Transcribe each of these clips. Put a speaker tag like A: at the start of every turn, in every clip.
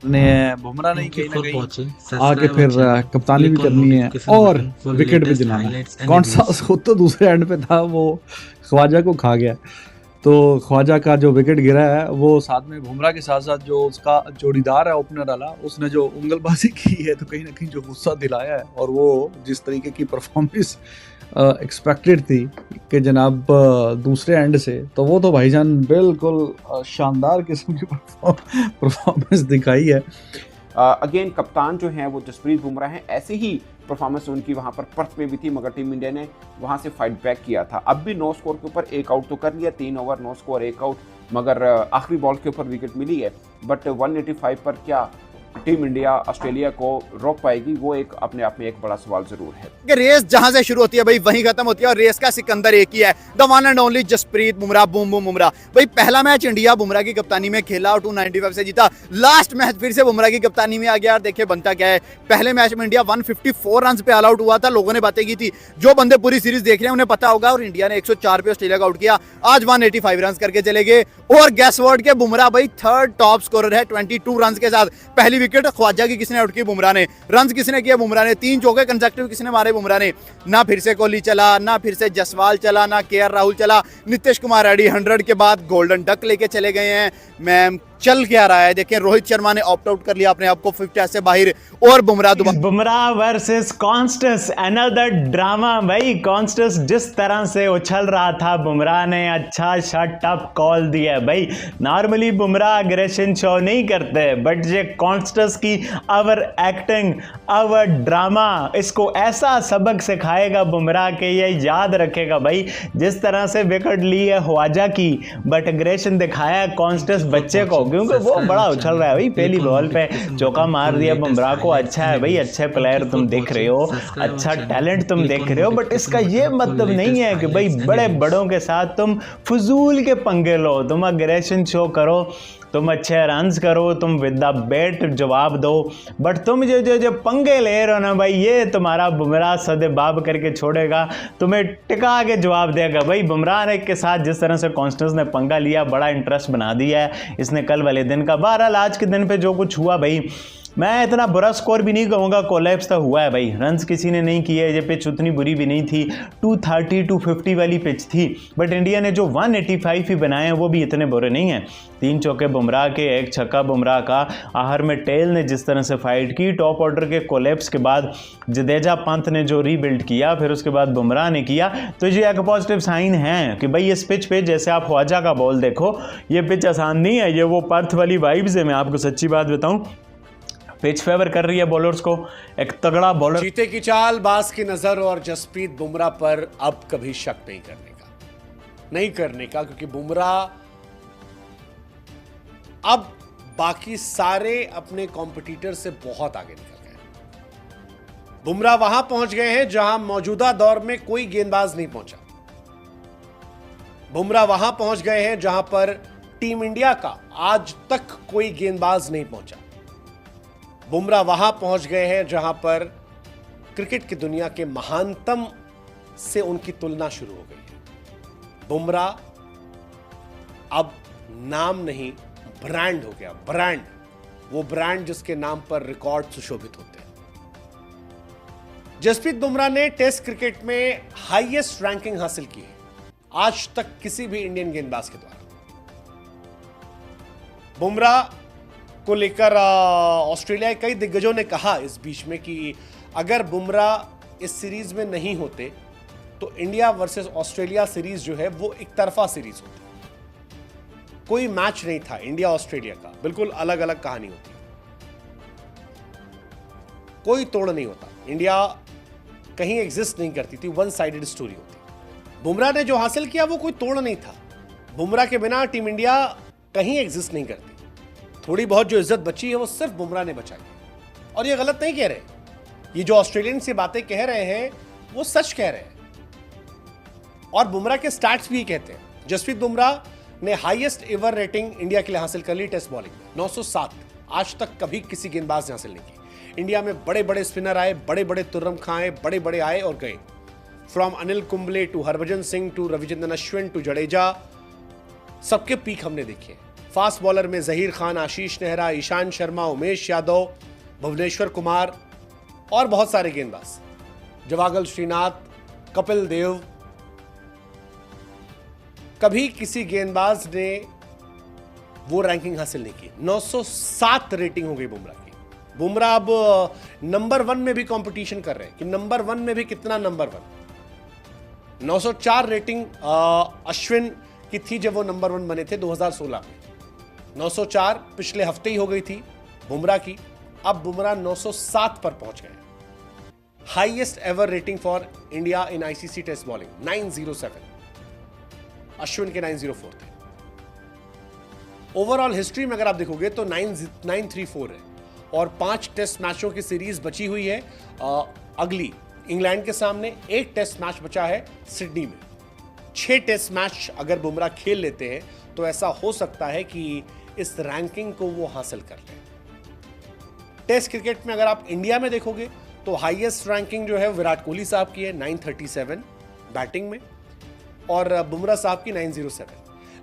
A: ने बुमराह ने कहीं ना कहीं
B: आके फिर कप्तानी भी करनी है और विकेट भी दिलाना है। कौन सा खुद तो दूसरे एंड पे था, वो ख्वाजा को खा गया। तो ख्वाजा का जो विकेट गिरा है वो साथ में बुमराह के साथ साथ जो उसका जोड़ीदार है ओपनर वाला, उसने जो उंगलबाजी की है तो कहीं ना कहीं जो गुस्सा दिलाया है। और वो जिस तरीके की परफॉर्मेंस एक्सपेक्टेड थी कि जनाब दूसरे एंड से, तो वो तो भाईजान बिल्कुल शानदार किस्म की परफॉर्मेंस दिखाई है।
C: अगेन कप्तान जो है वो जसप्रीत बुमराह हैं। ऐसे ही परफॉर्मेंस उनकी वहाँ पर पर्थ में भी थी, मगर टीम इंडिया ने वहाँ से फाइट बैक किया था। अब भी 9 स्कोर के ऊपर 1 आउट तो कर लिया, 3 ओवर 9 स्कोर 1 आउट, मगर आखिरी बॉल के ऊपर विकेट मिली है। बट 185 पर क्या टीम इंडिया ऑस्ट्रेलिया को रोक पाएगी, वो एक अपने आप में एक बड़ा सवाल जरूर है
D: कि रेस जहां से शुरू होती है भाई वहीं खत्म होती है, और रेस का सिकंदर एक ही है, the one and only Jasprit Bumrah, boom boom Bumrah. भाई पहला मैच इंडिया बुमराह की कप्तानी में खेला और 295 से जीता। लास्ट मैच फिर से बुमराह की कप्तानी में आ गया और देखिए बनता क्या है। पहले मैच में इंडिया 154 रन पे ऑल आउट हुआ था। लोगों ने बातें की थी, जो बंदे पूरी सीरीज देख रहे हैं उन्हें पता होगा, और इंडिया ने 104 पे ऑस्ट्रेलिया को आउट किया। आज 185 रन करके चले गए। और गैस वर्ड के बुमराह भाई थर्ड टॉप स्कोरर है 22 रन के साथ। पहली विकेट ख्वाजा की किसने आउट की? बुमराह ने। रन किसने किया? बुमराह ने। 3 चौके कंसेक्टिव किसने मारे? बुमराह ने। ना फिर से कोहली चला, ना फिर से जसवाल चला, ना केएल राहुल चला। नीतीश कुमार रेड्डी 100 के बाद गोल्डन डक लेके चले गए हैं। मैम चल क्या रहा है देखें, रोहित शर्मा ने ऑप्ट आउट कर लिया अपने आप को 50 से बाहर, और
E: बुमराह वर्सेस कॉन्स्टस, अनदर ड्रामा भाई। कॉन्स्टस जिस तरह से उछल रहा था, बुमराह ने अच्छा शॉट टफ कॉल दिया भाई। नॉर्मली बुमराह अग्रेशन शो नहीं करते, बट ये कॉन्स्टस की अवर एक्टिंग, अवर ड्रामा, इसको ऐसा सबक सिखाएगा बुमराह के ये याद रखेगा भाई। जिस तरह से विकेट ली है ख्वाजा की, बट अग्रेशन दिखाया कॉन्स्टस बच्चे को, क्योंकि वो बड़ा उछल रहा है भाई। पहली बॉल पे चौका मार दिया बुमराह को। अच्छा है भाई, अच्छे प्लेयर तुम देख रहे हो, अच्छा टैलेंट तुम देख रहे हो, बट इसका ये मतलब नहीं है कि भाई बड़े बड़ों के साथ तुम फजूल के पंगे लो। तुम अग्रेशन शो करो, तुम अच्छे रन्स करो, तुम विद द बैट जवाब दो, बट तुम जो पंगे ले रहे हो ना भाई, ये तुम्हारा बुमराह सदेबाब करके छोड़ेगा, तुम्हें टिका के जवाब देगा भाई। बुमराह ने के साथ जिस तरह से कॉन्स्टेंस ने पंगा लिया, बड़ा इंटरेस्ट बना दिया है इसने कल वाले दिन का। बहरहाल आज के दिन पे जो कुछ हुआ भाई, मैं इतना बुरा स्कोर भी नहीं कहूँगा, कोलैप्स तो हुआ है भाई। रन्स किसी ने नहीं किए, ये पिच उतनी बुरी भी नहीं थी, 230 250 वाली पिच थी, बट इंडिया ने जो 185 ही बनाए हैं वो भी इतने बुरे नहीं हैं। 3 चौके बुमराह के, 1 छक्का बुमराह का। आहर में टेल ने जिस तरह से फाइट की, टॉप ऑर्डर के कोलैप्स के बाद जडेजा पंत ने जो रीबिल्ड किया, फिर उसके बाद बुमराह ने किया, तो ये एक पॉजिटिव साइन है कि भाई इस पिच पे, जैसे आप ख्वाजा का बॉल देखो, ये पिच आसान नहीं है, ये वो पर्थ वाली वाइब्स है। मैं आपको सच्ची बात बताऊँ, पिच फेवर कर रही है बॉलर्स को। एक तगड़ा बॉलर,
F: जीते की चाल, बाज की नजर और जसप्रीत बुमराह पर अब कभी शक नहीं करने का, क्योंकि बुमराह अब बाकी सारे अपने कॉम्पिटिटर से बहुत आगे निकल गए। बुमराह वहां पहुंच गए हैं जहां मौजूदा दौर में कोई गेंदबाज नहीं पहुंचा। बुमराह वहां पहुंच गए हैं जहां पर टीम इंडिया का आज तक कोई गेंदबाज नहीं पहुंचा। बुमराह वहां पहुंच गए हैं जहां पर क्रिकेट की दुनिया के महानतम से उनकी तुलना शुरू हो गई है। बुमराह अब नाम नहीं, ब्रांड हो गया। ब्रांड, वो ब्रांड जिसके नाम पर रिकॉर्ड सुशोभित होते हैं। जसप्रीत बुमराह ने टेस्ट क्रिकेट में हाईएस्ट रैंकिंग हासिल की है आज तक किसी भी इंडियन गेंदबाज के द्वारा। बुमराह को लेकर ऑस्ट्रेलिया के कई दिग्गजों ने कहा इस बीच में कि अगर बुमराह इस सीरीज में नहीं होते तो इंडिया वर्सेस ऑस्ट्रेलिया सीरीज जो है वो एक तरफा सीरीज होती। कोई मैच नहीं था इंडिया ऑस्ट्रेलिया का, बिल्कुल अलग अलग कहानी होती, कोई तोड़ नहीं होता, इंडिया कहीं एग्जिस्ट नहीं करती थी, वन साइडेड स्टोरी होती। बुमराह ने जो हासिल किया वो कोई तोड़ नहीं था। बुमराह के बिना टीम इंडिया कहीं एग्जिस्ट नहीं करती। थोड़ी बहुत जो इज्जत बची है वो सिर्फ बुमराह ने बचाई। और ये गलत नहीं कह रहे, ये जो ऑस्ट्रेलियन से बातें कह रहे हैं वो सच कह रहे हैं, और बुमराह के स्टैट्स भी कहते हैं। जसप्रीत बुमराह ने हाईएस्ट एवर रेटिंग इंडिया के लिए हासिल कर ली टेस्ट बॉलिंग में, 907। आज तक कभी किसी गेंदबाज ने हासिल नहीं की। इंडिया में बड़े बड़े स्पिनर आए, बड़े बड़े तुर्रम खां आए, बड़े बड़े आए और गए, from Anil Kumble to Harbhajan Singh to Ravichandran Ashwin to Jadeja, सबके पीक हमने देखे। फास्ट बॉलर में जहीर खान, आशीष नेहरा, ईशान शर्मा, उमेश यादव, भुवनेश्वर कुमार और बहुत सारे गेंदबाज, जवागल श्रीनाथ, कपिल देव। कभी किसी गेंदबाज ने वो रैंकिंग हासिल नहीं की। 907 रेटिंग हो गई बुमराह की। बुमराह अब नंबर 1 में भी कंपटीशन कर रहे हैं कि नंबर 1 में भी कितना नंबर 1। 904 रेटिंग अश्विन की थी जब वो नंबर 1 बने थे 2016 में। 904 पिछले हफ्ते ही हो गई थी बुमराह की। अब बुमराह 907 पर पहुंच गए। Highest ever rating for India in ICC test bowling 907, Ashwin के 904 थे। ओवरऑल हिस्ट्री में अगर आप देखोगे तो 934 है और 5 टेस्ट मैचों की सीरीज बची हुई है। अगली इंग्लैंड के सामने 1 टेस्ट मैच बचा है सिडनी में। 6 टेस्ट मैच अगर बुमराह खेल लेते हैं तो ऐसा हो सकता है कि इस रैंकिंग को वो हासिल कर लें। टेस्ट क्रिकेट में अगर आप इंडिया में देखोगे तो हाईएस्ट रैंकिंग जो है विराट कोहली साहब की है 937 बैटिंग में और बुमराह साहब की 907,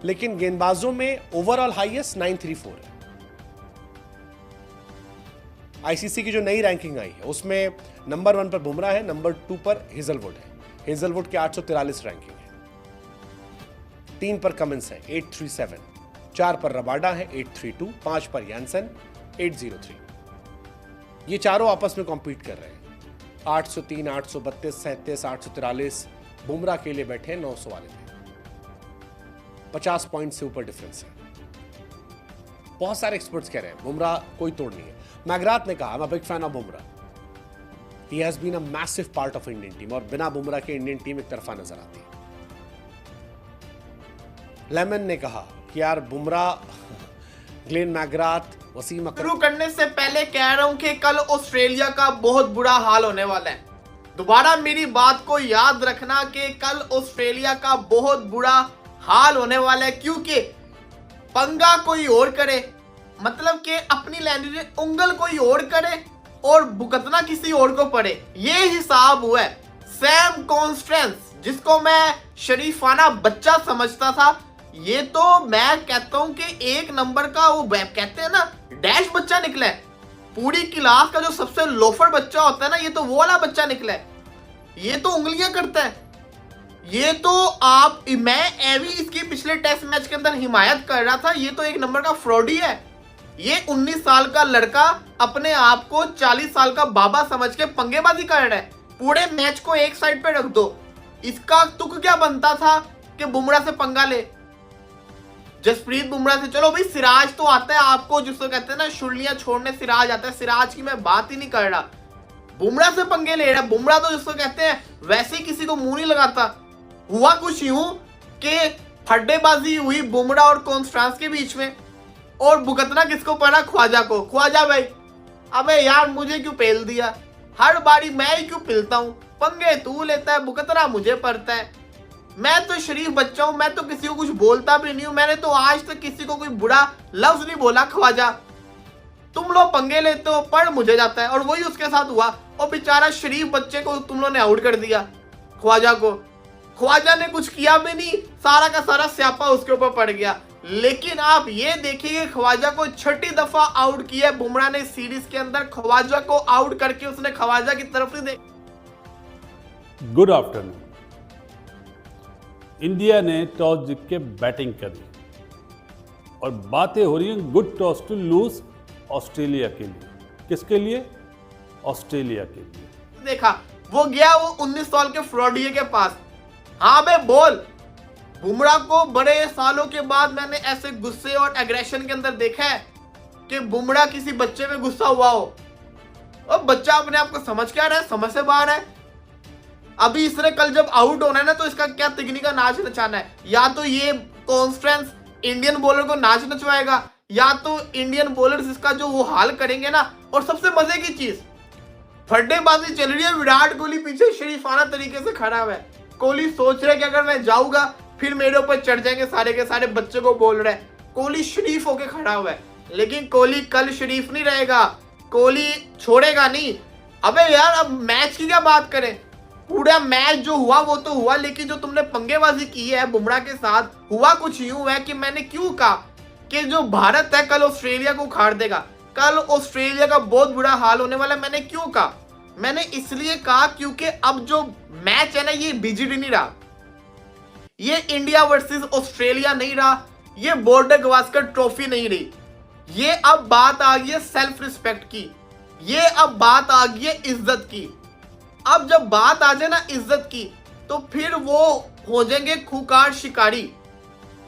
F: लेकिन गेंदबाजों में ओवरऑल हाईएस्ट 934 है। आईसीसी की जो नई रैंकिंग आई है उसमें नंबर 1 पर बुमराह है, नंबर 2 पर हेजलवुड है। हेजलवुड की 843 रैंकिंग है। 3 पर कमिंस है 837, 4 पर रबाडा है 832, 5 पर यानसन 803। ये चारों आपस में कॉम्पीट कर रहे हैं। 803, 832, 37, 843 बुमराह के लिए बैठे 900 वाले में। 50 पॉइंट से ऊपर डिफरेंस है। बहुत सारे एक्सपर्ट्स कह रहे हैं बुमराह कोई तोड़ नहीं है। मैगराथ ने कहा, I am a big fan of Bumrah, he has been a massive part of Indian team, और बिना बुमराह के इंडियन टीम एक तरफा नजर आती है। लेमन ने कहा कि यार बुमराह, ग्लेन मैगराथ, वसीम अकरम।
G: शुरू करने से पहले कह रहा हूं कि कल ऑस्ट्रेलिया का बहुत बुरा हाल होने वाला है। दोबारा मेरी बात को याद रखना कि कल ऑस्ट्रेलिया का बहुत बुरा हाल होने वाला है, क्योंकि पंगा कोई और करे, मतलब कि अपनी लैंड उंगल कोई और करे और भुगतना किसी और को पड़े, ये हिसाब हुआ है। सैम कॉन्स्टेंस, जिसको मैं शरीफाना बच्चा समझता था, ये तो मैं कहता हूं कि 1 नंबर का वो कहते हैं ना डैश बच्चा निकला है। पूरी क्लास का जो सबसे लोफर बच्चा होता है ना, ये तो वो वाला बच्चा निकला है। ये तो उंगलियां करता है। ये तो मैं एवी इसकी पिछले टेस्ट मैच के अंदर हिमायत कर रहा था। ये तो 1 नंबर का फ्रॉडी है। ये 19 साल का लड़का अपने आप को 40 साल का बाबा समझ के पंगेबाजी कर रहा है। पूरे मैच को एक साइड पे रख दो, इसका तुक क्या बनता था कि बुमराह से पंगा ले, जसप्रीत बुमराह से। चलो भाई, सिराज तो आता है आपको, जिसको कहते हैं ना शुर्लियां छोड़ने सिराज आता है, सिराज की मैं बात ही नहीं कर रहा। बुमराह से पंगे ले रहा है। बुमराह तो जिसको कहते हैं वैसे ही किसी को मुंह नहीं लगाता। हुआ कुछ यूं कि फड्डेबाजी हुई बुमराह और कॉन्स्टेंस के बीच में, और भुगतना किसको पड़ा? ख्वाजा को। ख्वाजा भाई, अबे यार मुझे क्यों पेल दिया? हर बारी मैं ही क्यों पिलता हूं? पंगे तू लेता है, भुगतना मुझे पड़ता है। मैं तो शरीफ बच्चा हूं, मैं तो किसी को कुछ बोलता भी नहीं हूं। मैंने तो आज तक किसी को कोई बुरा लफ्ज नहीं बोला। ख्वाजा, तुम लोग पंगे लेते हो, पढ़ मुझे जाता है, और वही उसके साथ हुआ। और बेचारा शरीफ बच्चे को तुम लोगों ने आउट कर दिया, ख्वाजा को। ख्वाजा ने कुछ किया भी नहीं, सारा का सारा स्यापा उसके ऊपर पड़ गया। लेकिन आप ये देखिए, ख्वाजा को 6ठी दफा आउट किया बुमराह ने सीरीज के अंदर। ख्वाजा को आउट करके उसने ख्वाजा की तरफ नहीं देखा।
H: Good afternoon. इंडिया ने टॉस जीत के बैटिंग करी और बातें हो रही हैं good toss to lose Australia के लिए। किसके लिए? ऑस्ट्रेलिया के लिए।
G: देखा, वो गया वो 19 साल के फ्रॉडिये के पास। हाँ बे बोल। बुमराह को बड़े सालों के बाद मैंने ऐसे गुस्से और एग्रेशन के अंदर देखा है कि बुमराह किसी बच्चे पे गुस्सा हुआ हो। और बच्चा अपने आप को समझ क्या रहा है? समझ से बाहर है। अभी इसने कल जब आउट होना है ना, तो इसका क्या तिगनी का नाच नचाना है? या तो ये कॉन्स्टेंस इंडियन बॉलर को नाच नचवाएगा, या तो इंडियन बॉलर्स इसका जो वो हाल करेंगे ना। और सबसे मजे की चीज, फड्डेबाजी चल रही है। विराट कोहली पीछे शरीफाना तरीके से खड़ा हुआ है। कोहली सोच रहे कि अगर मैं जाऊंगा फिर मेरे ऊपर चढ़ जाएंगे सारे के सारे। बच्चे को बोल रहे हैं। कोहली शरीफ होके खड़ा हुआ है, लेकिन कोहली कल शरीफ नहीं रहेगा। कोहली छोड़ेगा नहीं। अबे यार, अब मैच की क्या बात करें? पूरा मैच जो हुआ वो तो हुआ, लेकिन जो तुमने पंगेबाजी की है बुमराह के साथ, हुआ कुछ यूं है कि मैंने क्यों कहा कि जो भारत है कल ऑस्ट्रेलिया को उखाड़ देगा, कल ऑस्ट्रेलिया का बहुत बुरा हाल होने वाला है। मैंने क्यों कहा? मैंने इसलिए कहा क्योंकि अब जो मैच है ना, ये बीजीडी नहीं रहा, ये इंडिया वर्सेस ऑस्ट्रेलिया नहीं रहा, ये बॉर्डर गवास्कर ट्रॉफी नहीं रही, ये अब बात आ गई है सेल्फ रिस्पेक्ट की, ये अब बात आ गई है इज्जत की। अब जब बात आ जाए ना इज्जत की, तो फिर वो हो जाएंगे खूंखार शिकारी,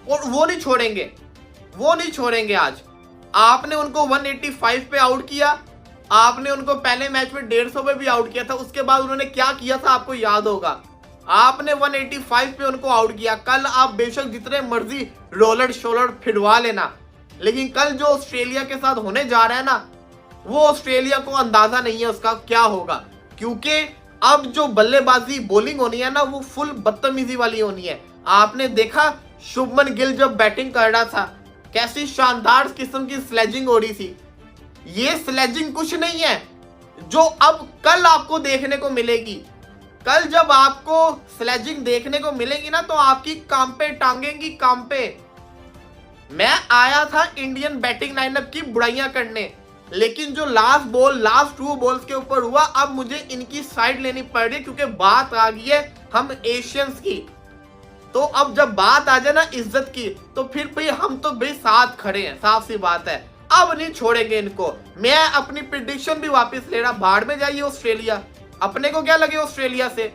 G: और वो नहीं छोड़ेंगे, वो नहीं छोड़ेंगे। आज आपने उनको 185 पे आउट किया, आपने उनको पहले मैच में 150 पे भी आउट किया था, उसके बाद उन्होंने क्या किया था आपको याद होगा, आपने 185 पे उनको आउट किया। कल आप बेशक जितने मर्जी रोलर शोलर फिरवा लेना, लेकिन कल जो ऑस्ट्रेलिया के साथ होने जा रहा है ना, वो ऑस्ट्रेलिया को अंदाजा नहीं है उसका क्या होगा, क्योंकि अब जो बल्लेबाजी बॉलिंग होनी है ना, वो फुल बदतमीजी वाली होनी है। आपने देखा शुभमन गिल जब बैटिंग कर रहा था, कैसी शानदार किस्म की स्लेजिंग हो रही थी। ये स्लेजिंग कुछ नहीं है जो अब कल आपको देखने को मिलेगी। कल जब आपको स्लेजिंग देखने को मिलेगी ना, तो आपकी काम पे टांगेंगी, काम पे। मैं आया था इंडियन बैटिंग लाइनअप की बुराइयां करने, लेकिन जो लास्ट 2 बॉल्स के ऊपर हुआ, अब मुझे इनकी साइड लेनी पड़ रही है, क्योंकि बात आ गई है हम एशियंस की। तो अब जब बात आ जाए ना इज्जत की, तो फिर भाई हम तो भाई साथ खड़े हैं, साफ सी बात है। अब नहीं छोड़ेंगे इनको। मैं अपनी प्रिडिक्शन भी वापस ले रहा, बाहर में जाइए ऑस्ट्रेलिया, अपने को क्या लगे ऑस्ट्रेलिया से।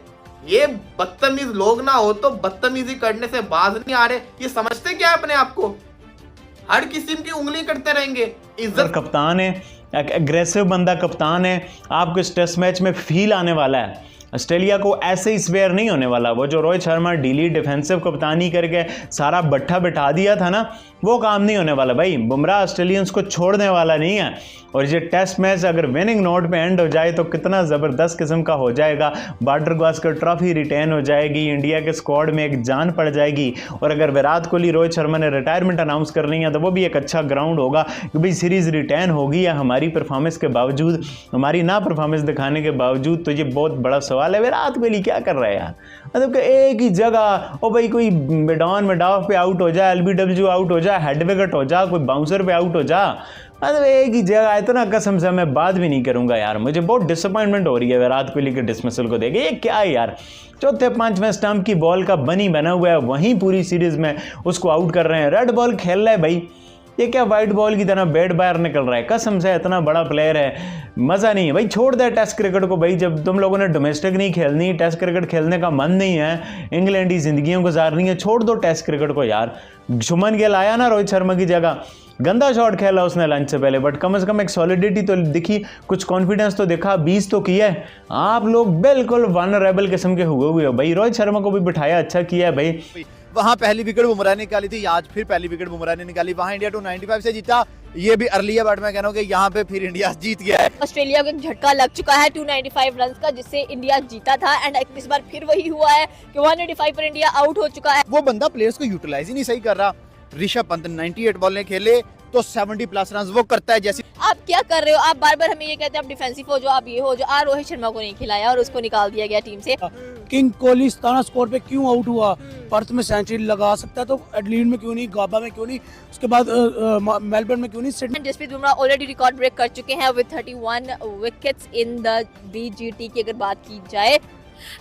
G: ये बदतमीज लोग ना हो तो बदतमीजी करने से बाज नहीं आ रहे, ये समझते क्या है अपने आप को, हर किस्म की उंगली करते रहेंगे। इज्जत
E: कप्तान है, एक एग्रेसिव बंदा कप्तान है, आपको इस टेस्ट मैच में फील आने वाला है। ऑस्ट्रेलिया को ऐसे ही स्वेयर नहीं होने वाला। वो जो रोहित शर्मा डीली डिफेंसिव कप्तानी करके सारा बट्ठा बिठा दिया था ना, वो काम नहीं होने वाला भाई। बुमराह ऑस्ट्रेलियंस को छोड़ने वाला नहीं है। और ये टेस्ट मैच अगर विनिंग नोट पे एंड हो जाए तो कितना ज़बरदस्त किस्म का हो जाएगा। बॉर्डर गवास्कर ट्रॉफी रिटेन हो जाएगी, इंडिया के स्क्वाड में एक जान पड़ जाएगी। और अगर विराट कोहली रोहित शर्मा ने रिटायरमेंट अनाउंस करनी है तो वो भी एक अच्छा ग्राउंड होगा कि भाई सीरीज़ रिटेन होगी या हमारी परफॉर्मेंस के बावजूद, हमारी ना परफॉर्मेंस दिखाने के बावजूद। तो ये बहुत बड़ा सवाल है, विराट कोहली क्या कर रहा है यार। मतलब कि एक ही जगह ओ भाई कोई मिडॉन मिडॉफ पे आउट हो जाए, LBW आउट हो जाए, हेड विकेट हो जा, कोई बाउंसर पे आउट हो जा, मतलब एक ही जगह है। तो ना कसम से मैं बात भी नहीं करूंगा यार। मुझे बहुत डिसअपॉइंटमेंट हो रही है विराट कोहली के डिसमिसल को देखे। ये क्या है यार, चौथे 5वें स्टंप की बॉल का बनी बना हुआ है, वहीं पूरी सीरीज में उसको आउट कर रहे हैं। रेड बॉल खेल रहा है भाई, ये क्या वाइट बॉल की तरह बैट बाहर निकल रहा है। कसम से इतना बड़ा प्लेयर है, मज़ा नहीं है भाई। छोड़ दे टेस्ट क्रिकेट को भाई, जब तुम लोगों ने डोमेस्टिक नहीं खेलनी, टेस्ट क्रिकेट खेलने का मन नहीं है, इंग्लैंड की जिंदगियों गुजारनी है, छोड़ दो टेस्ट क्रिकेट को यार। शुभमन गिल आया ना रोहित शर्मा की जगह, गंदा शॉट खेला उसने लंच से पहले, बट कम से कम एक सॉलिडिटी तो दिखी, कुछ कॉन्फिडेंस तो दिखा, 20 तो किया है। आप लोग बिल्कुल वनरेबल किस्म के हुए हो भाई। रोहित शर्मा को भी बिठाया, अच्छा किया है भाई।
D: वहां पहली विकेट बुमराह ने निकाली थी, आज फिर पहली विकेट बुमराह ने निकाली। वहां इंडिया 295 से जीता, ये भी अर्ली है, बट मैं कह रहा हूं कि यहाँ पे फिर इंडिया जीत गया है।
I: ऑस्ट्रेलिया को एक झटका लग चुका है 295 रन का, जिससे इंडिया जीता था। एंड इस बार फिर वही हुआ है कि 185 पर इंडिया आउट हो चुका है।
D: वो बंदा प्लेयर्स को यूटिलाइज ही नहीं सही कर रहा। ऋषभ पंत 98 बॉल खेले तो 70 प्लस रन वो करता है। जैसे
I: आप क्या कर रहे हो, आप बार बार हमें ये कहते हैं आप डिफेंसिव हो, जो आप ये हो, जो रोहित शर्मा को नहीं खिलाया और उसको निकाल दिया गया टीम से।
J: किंग कोहली 17 स्कोर पे क्यों आउट हुआ? पर्थ में सेंचुरी लगा सकता है तो एडलीड में क्यों नहीं, गाबा में क्यों नहीं, उसके बाद मेलबर्न में क्यों नहीं, Sydney.
I: Jasprit Bumrah already record break कर चुके हैं with 31 wickets in the BGT की अगर बात की जाए।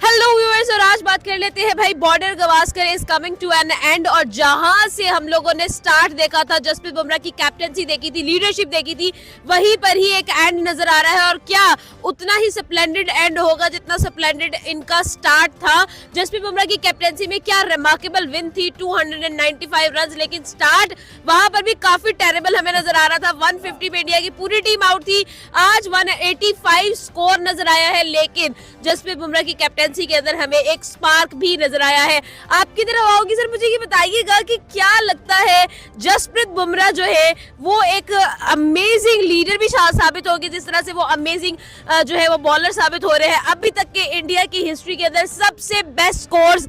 I: हेलो व्यूअर्स, और आज बात कर लेते हैं भाई Border Gavaskar is coming to an end. और जहां से हम लोगों ने स्टार्ट देखा था, जसप्रीत बुमराह की कैप्टेंसी देखी थी, लीडरशिप देखी थी, वहीं पर ही एक एंड नजर आ रहा है। और क्या उतना ही स्प्लेंडेड एंड होगा जितना स्प्लेंडेड इनका स्टार्ट था। जसप्रीत बुमराह की कैप्टेंसी में क्या रिमार्केबल विन थी, 295 रन, लेकिन स्टार्ट वहां पर भी काफी टेरेबल हमें नजर आ रहा था। 150 पे इंडिया की पूरी टीम आउट थी। आज 185 स्कोर नजर आया है, लेकिन जसप्रीत बुमराह की कैप्टेंसी के अंदर हमें एक स्पार्क भी नजर आया है। आपकी तरफ आओगी सर, मुझे ये बताइएगा कि क्या लगता है जसप्रीत बुमराह जो है वो एक अमेजिंग लीडर भी साबित होगी, जिस तरह से वो अमेजिंग जो है वो बॉलर साबित हो रहे हैं। अभी तक के इंडिया की हिस्ट्री के अंदर सबसे बेस्ट स्कोर्स,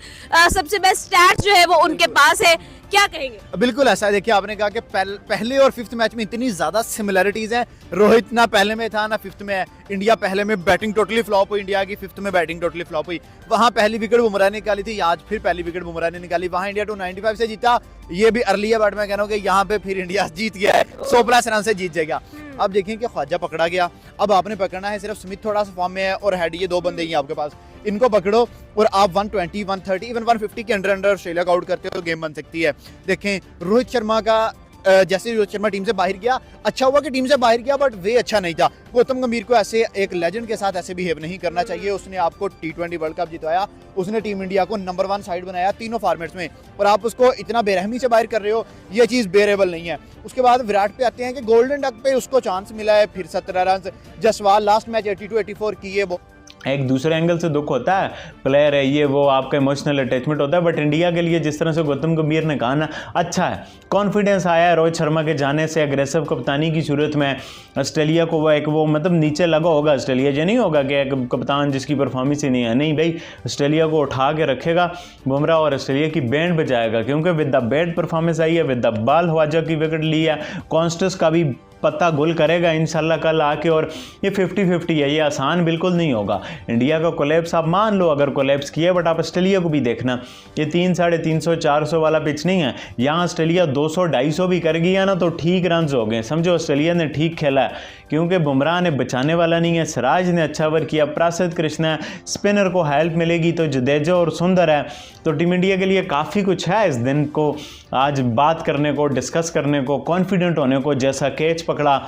I: सबसे बेस्ट स्टैट्स जो है वो उनके पास है। क्या कहेंगे?
D: बिल्कुल ऐसा है। देखिए आपने कहा कि पहले और फिफ्थ मैच में इतनी ज्यादा सिमिलरिटीज हैं। रोहित ना पहले में था ना फिफ्थ में है। इंडिया पहले में बैटिंग टोटली फ्लॉप हुई, इंडिया की फिफ्थ में बैटिंग टोटली फ्लॉप हुई। वहां पहली विकेट बुमराह ने निकाली थी, आज फिर पहली विकेट बुमराह ने निकाली। वहां इंडिया 295 से जीता, ये भी अर्ली है, बट मैं कह रहा हूँ कि यहाँ पे फिर इंडिया जीत गया है, 100+ रन से जीत जाएगा। अब देखें कि ख्वाजा पकड़ा गया, अब आपने पकड़ना है सिर्फ स्मिथ थोड़ा सा फॉर्म में है और हेड, ये दो बंदे ही आपके पास, इनको पकड़ो और आप 120, 130, इवन 150 के अंडर ऑस्ट्रेलिया को आउट करते हो तो गेम बन सकती है। देखें रोहित शर्मा का जैसे रोहित शर्मा टीम से बाहर गया, अच्छा हुआ कि टीम से बाहर गया, बट वे अच्छा नहीं था। गौतम गंभीर को ऐसे एक लेजेंड के साथ ऐसे बिहेव नहीं करना चाहिए। उसने आपको T20 वर्ल्ड कप जितवाया, उसने टीम इंडिया को नंबर 1 साइड बनाया तीनों फॉर्मेट्स में, और आप उसको इतना बेरहमी से बाहर कर रहे हो, ये चीज़ बेरेबल नहीं है। उसके बाद विराट पे आते हैं कि गोल्डन डक पे उसको चांस मिला है, फिर 17 रन। जसवाल लास्ट मैच 82-84 किए, वो
E: एक दूसरे एंगल से दुख होता है, प्लेयर है ये वो, आपका इमोशनल अटैचमेंट होता है, बट इंडिया के लिए जिस तरह से गौतम गंभीर ने कहा ना, अच्छा है, कॉन्फिडेंस आया है रोहित शर्मा के जाने से। अग्रेसिव कप्तानी की सूरत में ऑस्ट्रेलिया को वो मतलब नीचे लगा होगा ऑस्ट्रेलिया, ये नहीं होगा कि एक कप्तान जिसकी परफॉर्मेंस ही नहीं है, नहीं भाई, ऑस्ट्रेलिया को उठा के रखेगा बुमराह और ऑस्ट्रेलिया की बैंड बजाएगा, क्योंकि विद द बैड परफॉर्मेंस आई है, विद द बॉल ख्वाजा की विकेट ली है, कॉन्स्टेंस का भी पत्ता गुल करेगा इंशाल्लाह कल आके, और ये 50-50 है, ये आसान बिल्कुल नहीं होगा। इंडिया का कोलैप्स आप मान लो अगर कोलैप्स किया, बट आप ऑस्ट्रेलिया को भी देखना, ये 300, 400 वाला पिच नहीं है। यहाँ ऑस्ट्रेलिया 200, 250 भी कर गया ना तो ठीक रन हो गए, समझो ऑस्ट्रेलिया ने ठीक खेला है, क्योंकि बुमराह ने बचाने वाला नहीं है, सिराज ने अच्छा ओवर किया, प्रसिद्ध कृष्णा, स्पिनर को हेल्प मिलेगी तो जडेजा और सुंदर है, तो टीम इंडिया के लिए काफ़ी कुछ है इस दिन को आज बात करने को, डिस्कस करने को, कॉन्फिडेंट होने को। जैसा कैच पकड़ा,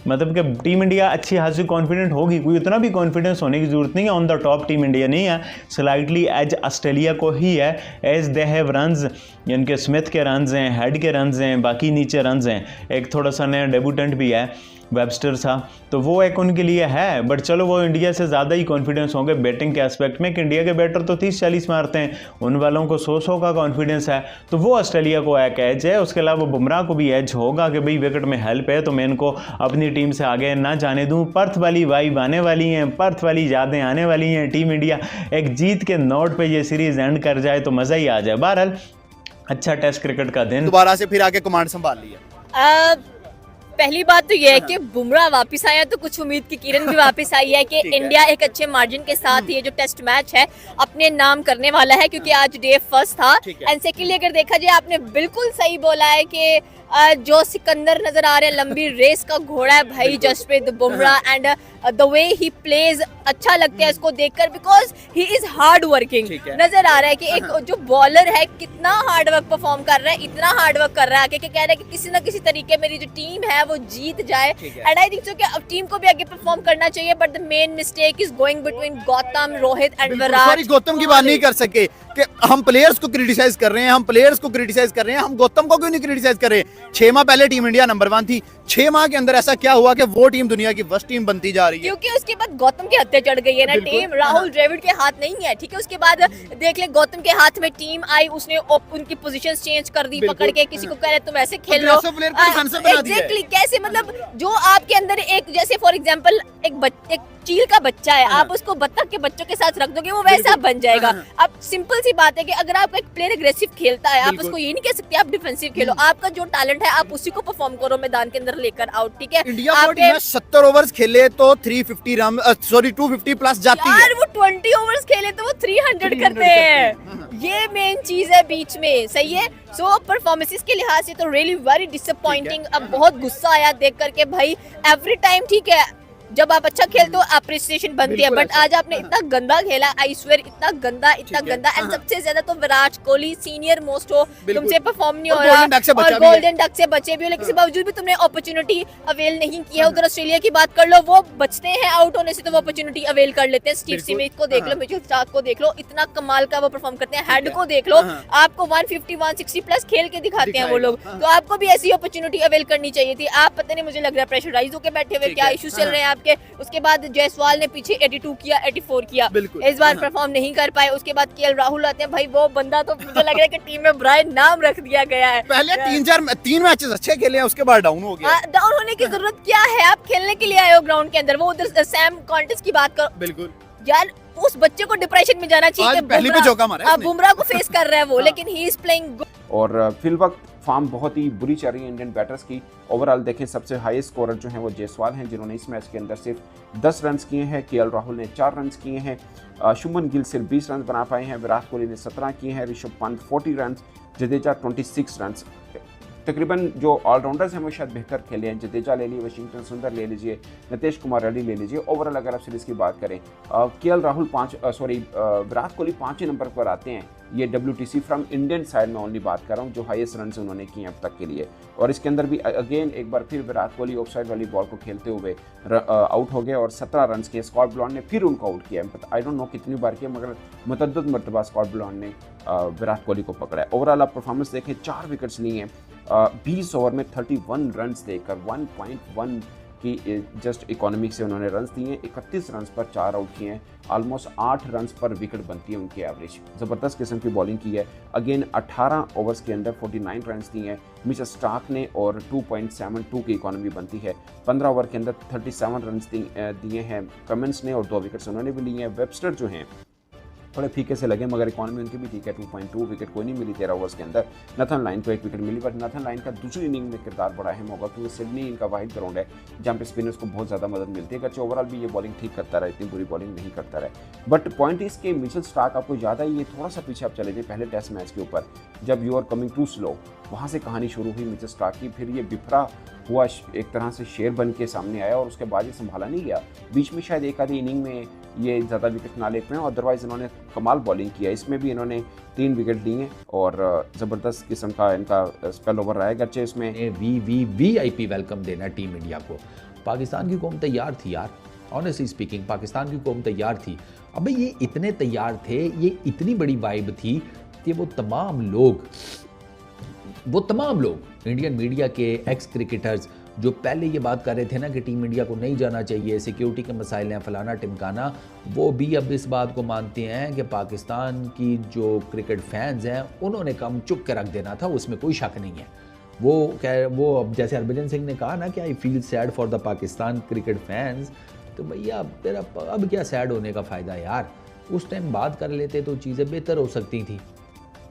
E: मतलब कि टीम इंडिया अच्छी खासी कॉन्फिडेंट होगी, कोई उतना भी कॉन्फिडेंस होने की ज़रूरत नहीं है, on the top team India नहीं है, स्लाइटली एज ऑस्ट्रेलिया को ही है, एज दे हैव रन्स, यानी कि स्मिथ के रन्स हैं, हेड के रन्स हैं, बाकी नीचे रन्स हैं, एक थोड़ा सा नया डेब्यूटेंट भी है वेबस्टर सा, तो वो एक उनके लिए है, बट चलो वो इंडिया से ज़्यादा ही कॉन्फिडेंस होंगे बैटिंग के एस्पेक्ट में, कि इंडिया के बैटर तो 30-40 मारते हैं, उन वालों को 100 का कॉन्फिडेंस है, तो वो ऑस्ट्रेलिया को एक एज है। उसके अलावा बुमराह को भी एज होगा कि भाई विकेट में हेल्प है तो मैं इनको अपनी टीम से आगे ना जाने दूँ। पर्थ वाली वाइब आने वाली हैं, पर्थ वाली यादें आने वाली हैं, टीम इंडिया एक जीत के नोट पर ये सीरीज़ एंड कर जाए तो मज़ा ही आ जाए। बहरहाल अच्छा टेस्ट क्रिकेट का दिन,
D: दोबारा से फिर आके कमांड संभाल लिया।
I: पहली बात तो यह है कि बुमराह वापस आया तो कुछ उम्मीद की किरण भी वापस आई है कि इंडिया एक अच्छे मार्जिन के साथ ये जो टेस्ट मैच है अपने नाम करने वाला है, क्योंकि आज डे फर्स्ट था। एंड सेकेंडली अगर देखा जाए, आपने बिल्कुल सही बोला है कि जो सिकंदर नजर आ रहे हैं, लंबी रेस का घोड़ा है भाई Jasprit Bumrah, and the way he plays अच्छा लगता है इसको देखकर, because he is hard working. नजर आ रहा है कि एक जो बॉलर है कितना हार्ड वर्क परफॉर्म कर रहा है, इतना हार्ड वर्क कर रहा है आगे कि कह रहा है कि किसी ना किसी तरीके मेरी जो टीम है वो जीत जाए, एंड आई थिंक सो कि अब टीम को भी आगे परफॉर्म करना चाहिए, but the main mistake is going between Gautam, Rohit and Virat.
D: Sorry, Gautam की बात नहीं कर सके कि हम प्लेयर्स को क्रिटिसाइज कर रहे हैं, हम प्लेयर्स को क्रिटिसाइज कर रहे हैं, हम गौतम को क्यों नहीं क्रिटिसाइज कर रहे? 6 माह पहले टीम इंडिया नंबर 1 थी, 6 माह के अंदर ऐसा क्या हुआ कि वो टीम दुनिया की वर्स्ट टीम बनती जा रही है?
I: क्योंकि उसके बाद गौतम के हत्थे चढ़ गई है ना टीम, राहुल द्रविड़ के हाथ नहीं है, ठीक है। उसके बाद देख ले गौतम के हाथ में टीम आई, उसने उनकी पोजीशन चेंज कर दी, पकड़ के किसी को कह रहे तुम ऐसे खेल लो, एग्जैक्टली कैसे, मतलब जो आपके अंदर एक, जैसे फॉर एग्जांपल एक चील का बच्चा है, आप उसको बत्तख के बच्चों के साथ रख दोगे वो वैसा बन जाएगा। अब सिंपल सी बात है कि अगर आप एक प्लेयर एग्रेसिव खेलता है, आप उसको ये नहीं कह सकते आप डिफेंसिव खेलो, आपका जो टैलेंट है आप उसी को परफॉर्म करो मैदान के अंदर लेकर आउट, ठीक है।
D: इंडिया आपके 70 ओवर्स खेले तो 350 रन, सॉरी 250 प्लस जाती है
I: यार, वो 20 ओवर्स खेले तो वो 300 करते हैं, ये मेन चीज है बीच में, सही है। सो परफॉर्मेंसेस के लिहाज से तो रियली वेरी डिसअपॉइंटिंग। अब बहुत गुस्सा आया देख करके भाई, एवरी टाइम ठीक है जब आप अच्छा खेलते हो अप्रिसिएशन बनती है, बट आज आपने इतना गंदा खेला, आई स्वेयर इतना गंदा, एंड सबसे ज्यादा तो विराट कोहली सीनियर मोस्ट हो, तुमसे परफॉर्म नहीं हो रहा, और गोल्डन डक से बचे भी हो, लेकिन इसके बावजूद भी तुमने अपॉर्चुनिटी अवेल नहीं किया। उधर ऑस्ट्रेलिया की बात कर लो, वो बचते हैं आउट होने से तो वो अपॉर्चुनिटी अवेल कर लेते हैं। स्टीव स्मिथ को देख लो, मिचेल स्टार्क को देख लो, इतना कमाल का वो परफॉर्म करते हैं। हेड को देख लो, आपको 150 160 प्लस खेल के दिखाते हैं वो लोग, तो आपको भी ऐसी अपॉर्चुनिटी अवेल करनी चाहिए थी। आप पता नहीं, मुझे लग रहा है प्रेशराइज होकर बैठे हुए, क्या इश्यूज चल रहे हैं आपके। उसके बाद जयसवाल ने पीछे 82 किया, 84 किया, इस बार परफॉर्म नहीं कर पाए। उसके बाद केएल राहुल आते हैं, भाई वो बंदा तो मुझे लग रहा है कि टीम में ब्रायन नाम रख दिया गया है।
D: पहले 3 मैचेस अच्छे खेले हैं, उसके बाद डाउन हो गया।
I: डाउन होने की जरूरत क्या है, आप खेलने के लिए आए हो ग्राउंड के अंदर। वो उधर सैम कॉन्टेस्ट की बात करो,
D: बिल्कुल
I: यार उस बच्चे को डिप्रेशन में जाना चाहिए,
D: पहली पे चौका मारा है,
I: बुमराह को फेस कर रहा है वो, लेकिन ही इज प्लेइंग
C: और फिल वक्त फॉर्म बहुत ही बुरी चल रही है इंडियन बैटर्स की। ओवरऑल देखें सबसे हाईएस्ट स्कोरर जो हैं वो जायसवाल हैं, जिन्होंने इस मैच के अंदर सिर्फ 10 रन किए हैं। केएल राहुल ने 4 रन किए हैं। शुभमन गिल सिर्फ 20 रन बना पाए हैं। विराट कोहली ने 17 किए हैं। Rishabh Pant 40 run, Jadeja 26 run. तकरीबन जो ऑलराउंडर्स हैं वो शायद बेहतर खेले हैं। जडेजा ले लीजिए, वाशिंगटन सुंदर ले लीजिए, नितेश कुमार रेड्डी ले लीजिए। ओवरऑल अगर आप सीरीज की बात करें, केएल राहुल विराट कोहली 5वें नंबर पर आते हैं। ये WTC फ्रॉम इंडियन साइड में ओनली बात कर रहा हूँ, जो हाईएस्ट रन उन्होंने किए अब तक के लिए। और इसके अंदर भी अगेन एक बार फिर विराट कोहली ऑफ साइड वाली बॉल को खेलते हुए आउट हो गए और 17 रन किए। स्कॉट ब्रॉन ने फिर उनको आउट किया। आई डोंट नो कितनी बार किया, मगर मुतअद्दिद मरतबा स्कॉट ब्रॉन ने विराट कोहली को पकड़ा है। ओवरऑल आप परफॉर्मेंस देखें, 4 विकेट्स ली हैं 20 ओवर में 31 रन देकर 1.1 की जस्ट इकोनॉमी से उन्होंने रन दिए हैं। 31 रन पर 4 आउट किए हैं। ऑलमोस्ट 8 रन पर विकेट बनती है उनकी एवरेज। ज़बरदस्त किस्म की बॉलिंग की है। अगेन 18 ओवर्स के अंदर 49 रन दिए हैं मिचेल स्टार्क ने और 2.72 की इकोनॉमी बनती है। 15 ओवर के अंदर 37 रन दिए हैं कमिंस ने और 2 विकेट्स उन्होंने भी लिए हैं। वेबस्टर जो हैं थोड़े फीके से लगे, मगर इकॉनमी उनकी भी ठीक है। 2.2 विकेट कोई नहीं मिली 13 ओवर्स के अंदर। नथन लाइन को 1 विकेट मिली, बट नथन लाइन का दूसरी इनिंग में किरदार बड़ा अहम होगा, क्योंकि सिडनी इनका वाहिद ग्राउंड है जहाँ पे स्पिनर्स को बहुत ज़्यादा मदद मिलती है। अगर ओवरऑल भी ये बॉलिंग ठीक करता रहा, इतनी बुरी बॉलिंग नहीं करता रहा। बट पॉइंट इस के मिचेल स्टार्क, आपको याद है, ये थोड़ा सा पीछे आप चले जाए पहले टेस्ट मैच के ऊपर, जब you are coming to slow, वहाँ से कहानी शुरू हुई मिचेल स्टार्क की। फिर ये बिफरा हुआ एक तरह से शेर बन के सामने आया और उसके बाद ये संभाला नहीं गया। बीच में शायद एक आधी इनिंग में ये ज़्यादा विकेट ना ले पाए, अदरवाइज़ इन्होंने कमाल बॉलिंग किया। इसमें भी इन्होंने 3 विकेट लिए और ज़बरदस्त किस्म का इनका स्पेल ओवर रहा है। गच्चे इसमें
K: VIP वेलकम देना टीम इंडिया को। पाकिस्तान की कौम तैयार थी यार, ऑनेस्टली स्पीकिंग पाकिस्तान की कौम तैयार थी। अबे ये इतने तैयार थे, ये इतनी बड़ी वाइब थी कि वो तमाम लोग इंडियन मीडिया के एक्स क्रिकेटर्स जो पहले ये बात कर रहे थे ना कि टीम इंडिया को नहीं जाना चाहिए, सिक्योरिटी के मसाइल हैं, फलाना टिमकाना, वो भी अब इस बात को मानते हैं कि पाकिस्तान की जो क्रिकेट फैंस हैं उन्होंने कम चुप के रख देना था, उसमें कोई शक नहीं है। वो अब जैसे हरभजन सिंह ने कहा ना कि I feel sad for the Pakistan cricket fans, तो भैया तेरा अब क्या सैड होने का फ़ायदा यार, उस टाइम बात कर लेते तो चीज़ें बेहतर हो सकती थी।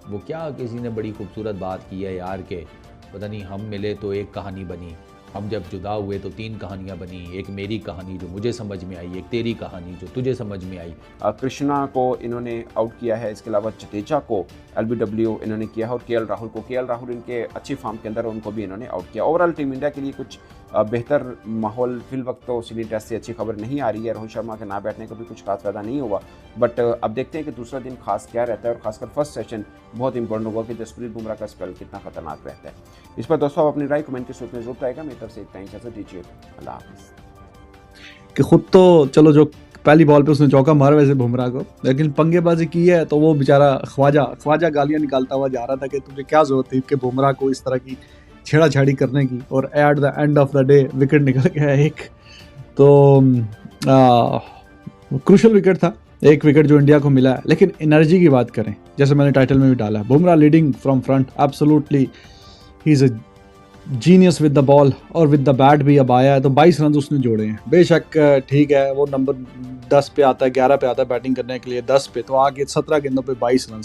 K: वो क्या किसी ने बड़ी खूबसूरत बात की है यार कि पता नहीं हम मिले तो एक कहानी बनी, हम जब जुदा हुए तो 3 कहानियाँ बनी, एक मेरी कहानी जो मुझे समझ में आई, एक तेरी कहानी जो तुझे समझ में आई।
C: कृष्णा को इन्होंने आउट किया है, इसके अलावा जडेजा को LBW इन्होंने किया है और केएल राहुल इनके अच्छी फॉर्म के अंदर उनको भी इन्होंने आउट किया। ओवरऑल टीम इंडिया के लिए कुछ बेहतर माहौल फिल वक्त तो सिडनी टेस्ट से अच्छी खबर नहीं आ रही है। रोहित शर्मा के ना बैठने का भी कुछ खास फायदा नहीं हुआ, बट अब देखते हैं कि दूसरा दिन खास क्या रहता है और खासकर फर्स्ट सेशन बहुत इंपॉर्टेंट होगा कि जसप्रीत बुमराह का स्पेल कितना खतरनाक रहता है। इस पर दोस्तों आप अपनी राय कमेंट के सूत्र में जरूर आएगा। मेरी तरफ से इतना ही, इजाजत दीजिए, अल्लाह हाफिज़।
B: कि खुद तो चलो जो पहली बॉल पे उसने चौका मारा वैसे बुमराह को, लेकिन पंगेबाजी की है तो वो बेचारा ख्वाजा गालियां निकालता हुआ जा रहा था कि तुझे क्या जरूरत थी कि बुमराह को इस तरह की छेड़ाछाड़ी करने की, और at the end of the day wicket निकल गया एक। तो क्रूशल विकेट था, एक विकेट जो इंडिया को मिला है। लेकिन एनर्जी की बात करें, जैसे मैंने टाइटल में भी डाला, Bumrah leading from front, absolutely he is a genius with the ball, और विद द बैट भी अब आया है तो 22 रन उसने जोड़े हैं। बेशक ठीक है वो नंबर 10 पे आता है, 11 पे आता है बैटिंग करने के लिए, 10 पे तो आगे 17 गेंदों पे 22 रन,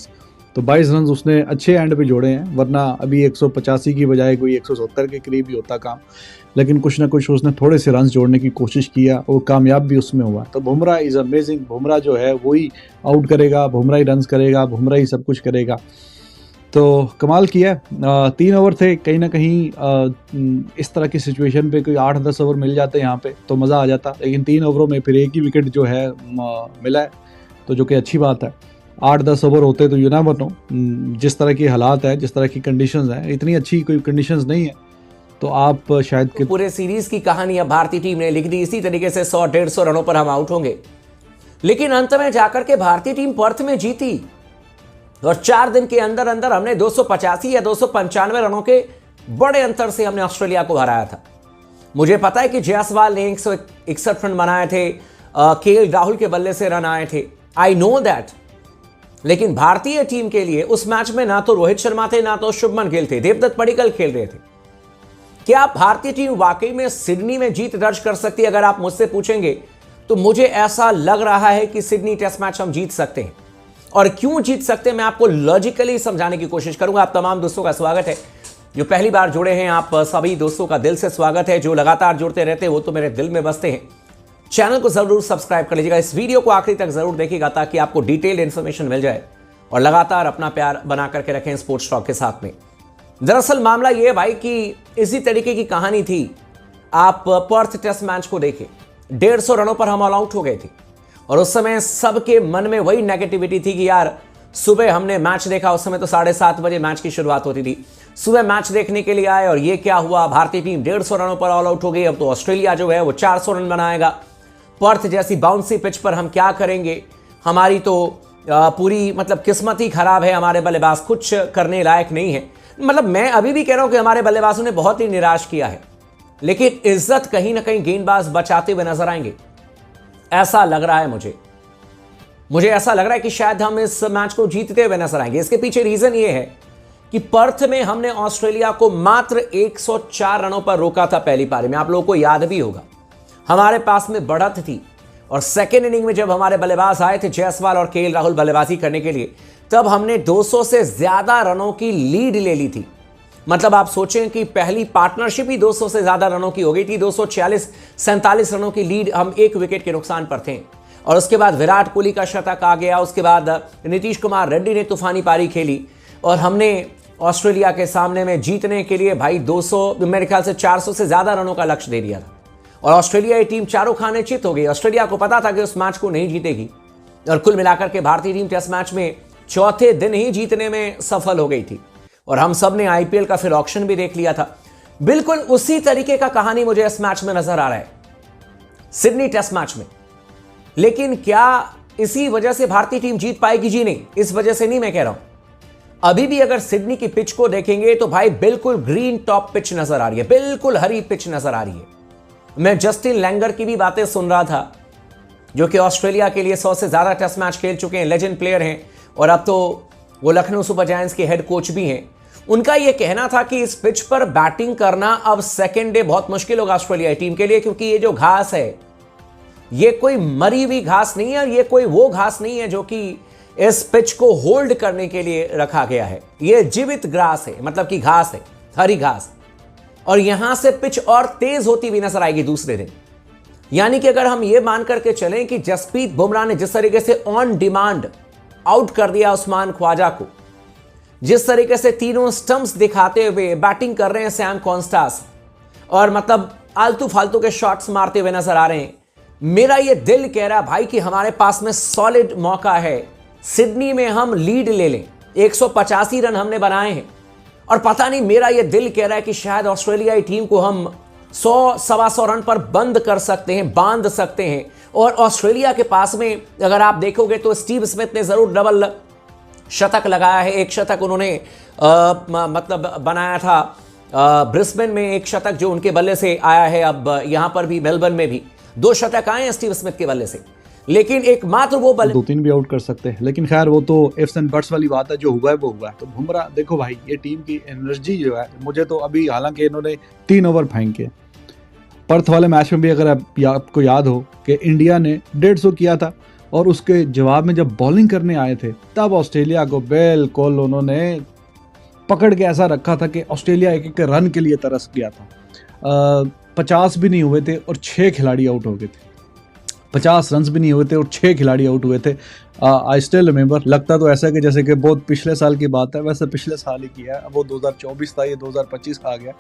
B: तो 22 रन उसने अच्छे एंड पे जोड़े हैं, वरना अभी 185 की बजाय कोई 170 के करीब ही होता काम। लेकिन कुछ ना कुछ उसने थोड़े से रन जोड़ने की कोशिश किया और कामयाब भी उसमें हुआ। तो बुमराह इज़ अमेजिंग, बुमराह जो है वही आउट करेगा, बुमराह ही रन करेगा, बुमराह ही सब कुछ करेगा। तो कमाल किया। 3 ओवर थे, कहीं ना कहीं इस तरह की सिचुएशन पे कोई 8-10 ओवर मिल जाते यहाँ पे तो मज़ा आ जाता, लेकिन 3 ओवरों में फिर एक ही विकेट जो है मिला है, तो जो कि अच्छी बात है। 8-10 ओवर होते तो यू नेवर नो, जिस तरह के हालात है, जिस तरह की कंडीशंस हैं, इतनी अच्छी कोई कंडीशंस नहीं है तो आप शायद
L: तो पूरे सीरीज की कहानी अब भारतीय टीम ने लिख दी। इसी तरीके से 100-150 रनों पर हम आउट होंगे, लेकिन अंत में जाकर के भारतीय टीम पर्थ में जीती और 4 दिन के अंदर अंदर हमने 285 या 295 रनों के बड़े अंतर से हमने ऑस्ट्रेलिया को हराया था। मुझे पता है कि जायसवाल ने 161 रन बनाए थे, केएल राहुल के बल्ले से रन आए थे, आई नो दैट, लेकिन भारतीय टीम के लिए उस मैच में ना तो रोहित शर्मा थे, ना तो शुभमन गिल थे, देवदत्त पडिक्कल खेल रहे थे। क्या भारतीय टीम वाकई में सिडनी में जीत दर्ज कर सकती है? अगर आप मुझसे पूछेंगे तो मुझे ऐसा लग रहा है कि सिडनी टेस्ट मैच हम जीत सकते हैं। और क्यों जीत सकते हैं मैं आपको लॉजिकली समझाने की कोशिश करूंगा। आप तमाम दोस्तों का स्वागत है जो पहली बार जुड़े हैं, आप सभी दोस्तों का दिल से स्वागत है। जो लगातार जुड़ते रहते हैं वो तो मेरे दिल में बसते हैं। चैनल को जरूर सब्सक्राइब कर लीजिएगा, इस वीडियो को आखिरी तक जरूर देखिएगा ताकि आपको डिटेल्ड इंफॉर्मेशन मिल जाए और लगातार अपना प्यार बना करके रखें स्पोर्ट्स टॉक के साथ में। दरअसल मामला यह है भाई कि इसी तरीके की कहानी थी। आप पर्थ टेस्ट मैच को देखें, 150 रनों पर हम ऑल आउट हो गए थे और उस समय सबके मन में वही नेगेटिविटी थी कि यार सुबह हमने मैच देखा, उस समय तो 7:30 बजे मैच की शुरुआत होती थी। सुबह मैच देखने के लिए आए और ये क्या हुआ, भारतीय टीम 150 रनों पर ऑल आउट हो गई। अब तो ऑस्ट्रेलिया जो है वो 400 रन बनाएगा। पर्थ जैसी बाउंसी पिच पर हम क्या करेंगे, हमारी तो पूरी मतलब किस्मत ही खराब है, हमारे बल्लेबाज कुछ करने लायक नहीं है। मतलब मैं अभी भी कह रहा हूं कि हमारे बल्लेबाजों ने बहुत ही निराश किया है, लेकिन इज्जत कहीं ना कहीं गेंदबाज बचाते हुए नजर आएंगे, ऐसा लग रहा है मुझे ऐसा लग रहा है कि शायद हम इस मैच को जीतते हुए नजर आएंगे। इसके पीछे रीजन ये है कि पर्थ में हमने ऑस्ट्रेलिया को मात्र 104 रनों पर रोका था पहली पारी में। आप लोगों को याद भी होगा हमारे पास में बढ़त थी और सेकेंड इनिंग में जब हमारे बल्लेबाज आए थे जायसवाल और केएल राहुल बल्लेबाजी करने के लिए, तब हमने 200 से ज्यादा रनों की लीड ले ली थी। मतलब आप सोचें कि पहली पार्टनरशिप ही 200 से ज्यादा रनों की हो गई थी। 246-47 रनों की लीड, हम 1 विकेट के नुकसान पर थे। और उसके बाद विराट कोहली का शतक आ गया, उसके बाद नीतीश कुमार रेड्डी ने तूफानी पारी खेली और हमने ऑस्ट्रेलिया के सामने में जीतने के लिए भाई 200 मेरे ख्याल से 400 से ज्यादा रनों का लक्ष्य दे दिया था और ऑस्ट्रेलिया की टीम चारों खाने चित हो गई। ऑस्ट्रेलिया को पता था कि उस मैच को नहीं जीतेगी और कुल मिलाकर के भारतीय टीम टेस्ट मैच में चौथे दिन ही जीतने में सफल हो गई थी और हम सब ने आईपीएल का फिर ऑक्शन भी देख लिया था। बिल्कुल उसी तरीके का कहानी मुझे इस मैच में नजर आ रहा है, सिडनी टेस्ट मैच में। लेकिन क्या इसी वजह से भारतीय टीम जीत पाएगी? जी नहीं, इस वजह से नहीं मैं कह रहा हूं। अभी भी अगर सिडनी की पिच को देखेंगे तो भाई बिल्कुल ग्रीन टॉप पिच नजर आ रही है, बिल्कुल हरी पिच नजर आ रही है। मैं जस्टिन लैंगर की भी बातें सुन रहा था जो कि ऑस्ट्रेलिया के लिए 100 से ज्यादा टेस्ट मैच खेल चुके हैं, लेजेंड प्लेयर हैं और अब तो वो लखनऊ सुपर जायंट्स के हेड कोच भी हैं। उनका यह कहना था कि इस पिच पर बैटिंग करना अब सेकेंड डे बहुत मुश्किल होगा ऑस्ट्रेलिया टीम के लिए, क्योंकि ये जो घास है ये कोई मरी हुई घास नहीं है और ये कोई वो घास नहीं है जो कि इस पिच को होल्ड करने के लिए रखा गया है। ये जीवित ग्रास है, मतलब कि घास है, हरी घास, और यहां से पिच और तेज होती हुई नजर आएगी दूसरे दिन। यानी कि अगर हम ये मान करके चलें कि जसप्रीत बुमराह ने जिस तरीके से ऑन डिमांड आउट कर दिया उस्मान ख्वाजा को, जिस तरीके से तीनों स्टंप्स दिखाते हुए बैटिंग कर रहे हैं सैम कॉन्स्टास और मतलब आलतू फालतू के शॉट्स मारते हुए नजर आ रहे हैं, मेरा ये दिल कह रहा है भाई कि हमारे पास में सॉलिड मौका है, सिडनी में हम लीड ले लें। 185 रन हमने बनाए हैं और पता नहीं, मेरा ये दिल कह रहा है कि शायद ऑस्ट्रेलियाई टीम को हम 100-125 रन पर बंद कर सकते हैं, बांध सकते हैं। और ऑस्ट्रेलिया के पास में अगर आप देखोगे तो स्टीव स्मिथ ने जरूर डबल शतक लगाया है। एक शतक उन्होंने मतलब बनाया था ब्रिस्बेन में, एक शतक जो उनके बल्ले से आया है। अब यहां पर भी मेलबर्न में भी 2 शतक आए हैं स्टीव स्मिथ के बल्ले से, लेकिन एकमात्र वो बल्ले
B: 2-3 भी आउट कर सकते हैं। लेकिन खैर वो तो इफ्स एंड बट्स वाली बात है, जो हुआ है वो हुआ है। तो बुमराह देखो भाई, ये टीम की एनर्जी जो है, मुझे तो अभी हालांकि इन्होंने 3 ओवर फेंके पर्थ वाले मैच में भी, अगर आपको याद हो कि इंडिया ने 150 किया था और उसके जवाब में जब बॉलिंग करने आए थे तब ऑस्ट्रेलिया को बिल्कुल उन्होंने पकड़ के ऐसा रखा था कि ऑस्ट्रेलिया एक रन के लिए तरस गया था। 50 भी नहीं हुए थे और 6 खिलाड़ी आउट हो गए थे। 50 रन भी नहीं हुए थे और 6 खिलाड़ी आउट हुए थे। आई स्टिल रिमेंबर, लगता तो ऐसा कि जैसे कि बहुत पिछले साल की बात है, वैसे पिछले साल ही की है। अब वो 2024 था, ये 2025 आ गया,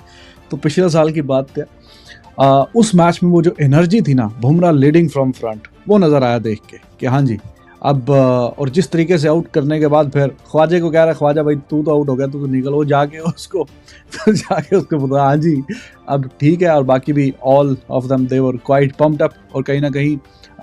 B: तो पिछले साल की बात है। उस मैच में वो जो एनर्जी थी ना, बुमराह लीडिंग फ्रॉम फ्रंट, वो नज़र आया देख के कि हाँ जी अब, और जिस तरीके से आउट करने के बाद फिर ख्वाजा को कह रहा है, ख्वाजा भाई तू तो आउट हो गया, तू तो निकल, वो जाके उसको बोला हाँ जी अब ठीक है। और बाकी भी all of them they were quite pumped up और कहीं ना कहीं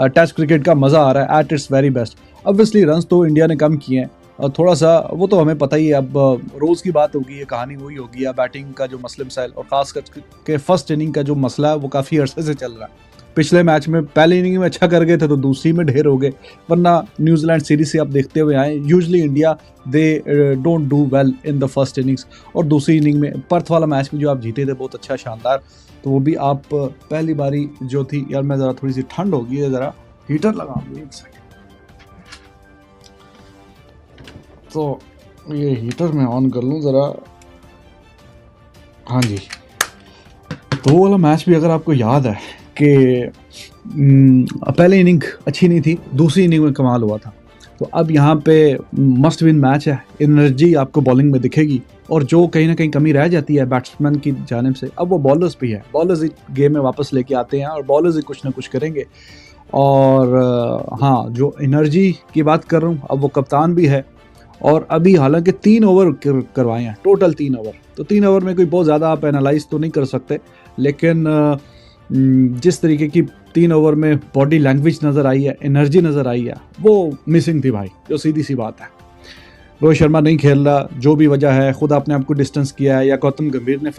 B: टेस्ट क्रिकेट का मज़ा आ रहा है at its very best. Obviously runs तो इंडिया ने कम किए हैं और थोड़ा सा वो तो हमें पता ही है। अब रोज़ की बात होगी, ये कहानी वही होगी। या बैटिंग का जो मसले मसाइल और ख़ास करके फर्स्ट इनिंग का जो मसला है वो काफ़ी अरसे से चल रहा है। पिछले मैच में पहले इनिंग में अच्छा कर गए थे तो दूसरी में ढेर हो गए, वरना न्यूजीलैंड सीरीज से आप देखते हुए आए, usually India they don't do well in the first innings. और दूसरी इनिंग में पर्थ वाला मैच भी जो आप जीते थे बहुत अच्छा शानदार, तो वो भी आप पहली बारी जो थी, यार मैं ज़रा थोड़ी सी ठंड होगी है, ज़रा हीटर लगा एक सेकेंड। तो ये हीटर मैं ऑन कर लूँ ज़रा। हाँ जी, तो वो वाला मैच भी अगर आपको याद है कि पहले इनिंग अच्छी नहीं थी, दूसरी इनिंग में कमाल हुआ था। तो अब यहाँ पे मस्ट विन मैच है, एनर्जी आपको बॉलिंग में दिखेगी, और जो कहीं ना कहीं कमी रह जाती है बैट्समैन की जानिब से, अब वो बॉलर्स भी है। बॉलर्स गेम में वापस लेके आते हैं और बॉलर्स ही कुछ ना कुछ करेंगे। और हाँ, जो एनर्जी की बात कर रहा हूँ, अब वो कप्तान भी है। और अभी हालांकि 3 ओवर करवाए हैं, टोटल 3 ओवर। तो 3 ओवर में कोई बहुत ज़्यादा आप एनालाइज तो नहीं कर सकते, लेकिन जिस तरीके की 3 ओवर में बॉडी लैंग्वेज नज़र आई है, एनर्जी नज़र आई है, वो मिसिंग थी भाई, जो सीधी सी बात है। रोहित शर्मा नहीं खेल रहा, जो भी वजह है, खुद आपने आपको डिस्टेंस किया है, या गौतम गंभीर ने